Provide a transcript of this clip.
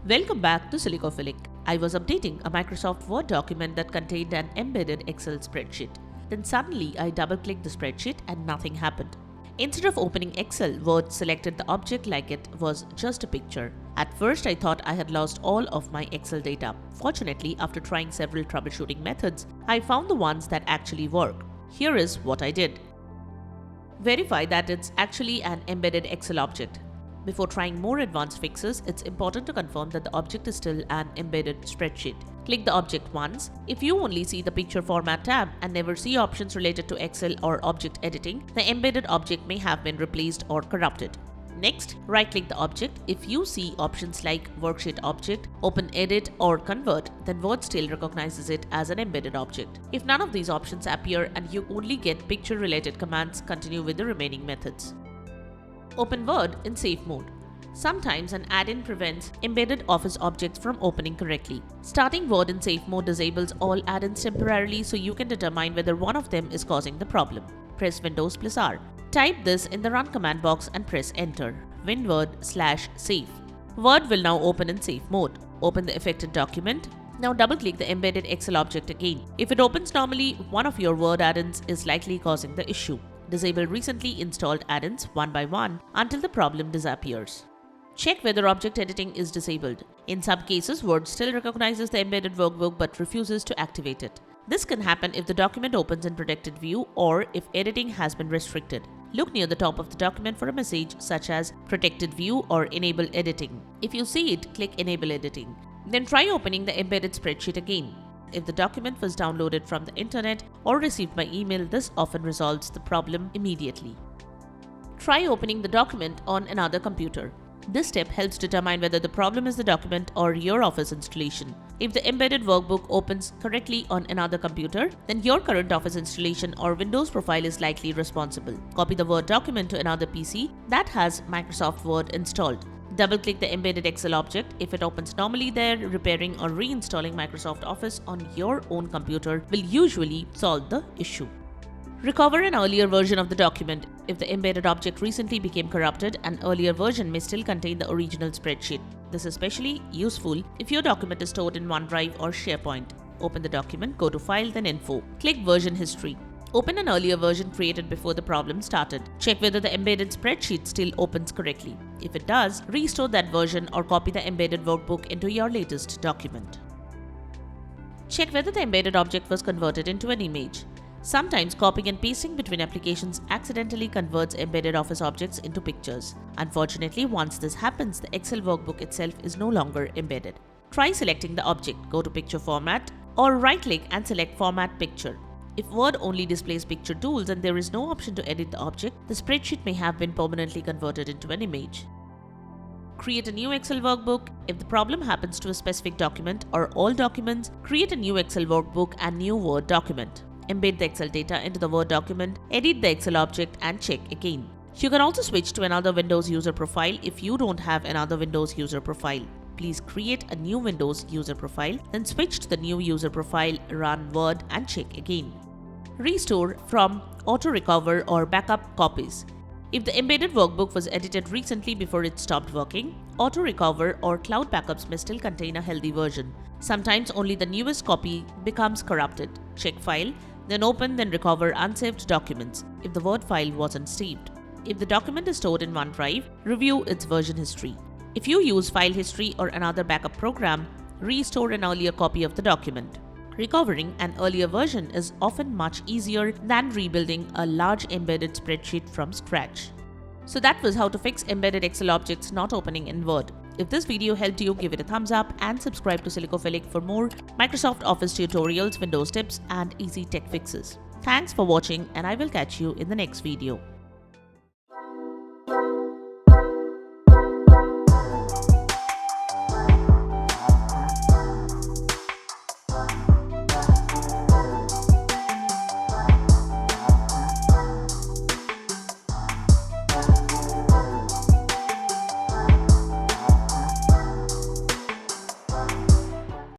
Welcome back to Silicophilic. I was updating a Microsoft Word document that contained an embedded Excel spreadsheet. Then suddenly I double-clicked the spreadsheet and nothing happened. Instead of opening Excel, Word selected the object like it was just a picture. At first I thought I had lost all of my Excel data. Fortunately, after trying several troubleshooting methods, I found the ones that actually work. Here is what I did. Verify that it's actually an embedded Excel object. Before trying more advanced fixes, it's important to confirm that the object is still an embedded spreadsheet. Click the object once. If you only see the Picture Format tab and never see options related to Excel or object editing, the embedded object may have been replaced or corrupted. Next, right-click the object. If you see options like Worksheet Object, Open Edit or Convert, then Word still recognizes it as an embedded object. If none of these options appear and you only get picture-related commands, continue with the remaining methods. Open Word in safe mode. Sometimes an add-in prevents embedded Office objects from opening correctly. Starting Word in safe mode disables all add-ins temporarily so you can determine whether one of them is causing the problem. Press Windows+R. Type this in the Run command box and press Enter. WinWord/safe. Word will now open in safe mode. Open the affected document. Now double-click the embedded Excel object again. If it opens normally, one of your Word add-ins is likely causing the issue. Disable recently installed add-ins one by one until the problem disappears. Check whether object editing is disabled. In some cases, Word still recognizes the embedded workbook but refuses to activate it. This can happen if the document opens in protected view or if editing has been restricted. Look near the top of the document for a message such as Protected View or Enable Editing. If you see it, click Enable Editing. Then try opening the embedded spreadsheet again. If the document was downloaded from the internet or received by email, this often resolves the problem immediately. Try opening the document on another computer. This step helps determine whether the problem is the document or your Office installation. If the embedded workbook opens correctly on another computer, then your current Office installation or Windows profile is likely responsible. Copy the Word document to another PC that has Microsoft Word installed. Double-click the embedded Excel object. If it opens normally there, repairing or reinstalling Microsoft Office on your own computer will usually solve the issue. Recover an earlier version of the document. If the embedded object recently became corrupted, an earlier version may still contain the original spreadsheet. This is especially useful if your document is stored in OneDrive or SharePoint. Open the document, go to File, then Info. Click Version History. Open an earlier version created before the problem started. Check whether the embedded spreadsheet still opens correctly. If it does, restore that version or copy the embedded workbook into your latest document. Check whether the embedded object was converted into an image. Sometimes copying and pasting between applications accidentally converts embedded Office objects into pictures. Unfortunately, once this happens, the Excel workbook itself is no longer embedded. Try selecting the object, go to Picture Format, or right-click and select Format Picture. If Word only displays picture tools and there is no option to edit the object, the spreadsheet may have been permanently converted into an image. Create a new Excel workbook. If the problem happens to a specific document or all documents, create a new Excel workbook and new Word document. Embed the Excel data into the Word document, edit the Excel object and check again. You can also switch to another Windows user profile if you don't have another Windows user profile. Please create a new Windows user profile, then switch to the new user profile, run Word and check again. Restore from AutoRecover or backup copies. If the embedded workbook was edited recently before it stopped working, AutoRecover or cloud backups may still contain a healthy version. Sometimes only the newest copy becomes corrupted. Check File, then Open, then Recover unsaved documents if the Word file wasn't saved. If the document is stored in OneDrive, review its version history. If you use File History or another backup program, restore an earlier copy of the document. Recovering an earlier version is often much easier than rebuilding a large embedded spreadsheet from scratch. So that was how to fix embedded Excel objects not opening in Word. If this video helped you, give it a thumbs up and subscribe to Silicophilic for more Microsoft Office tutorials, Windows tips and easy tech fixes. Thanks for watching and I will catch you in the next video.